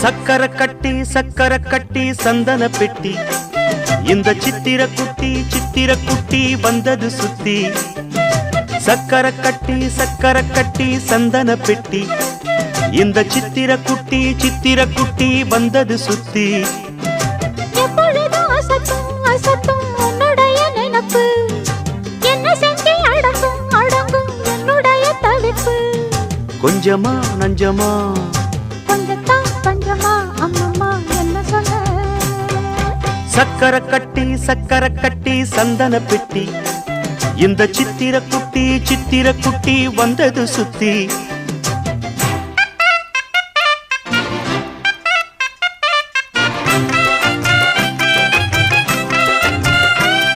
சக்கர கட்டி சந்தன பெட்டி இந்த சித்திர குட்டி வந்தது சுத்தி சக்கர கட்டி சந்தன பெட்டி இந்த சித்திர குட்டி வந்தது சுத்தி எப்பொழுதும் அசத்தும் உன்னுடைய நினைப்பு என்ன செஞ்சு அடங்கும் என்னுடைய தவிப்பு கொஞ்சமா நஞ்சமா கொஞ்சத்தான் பஞ்சமா அம்மம்மா என்ன சொல்ல சக்கர கட்டி சந்தன பெட்டி இந்த சித்திர குட்டி வந்தது சுத்தி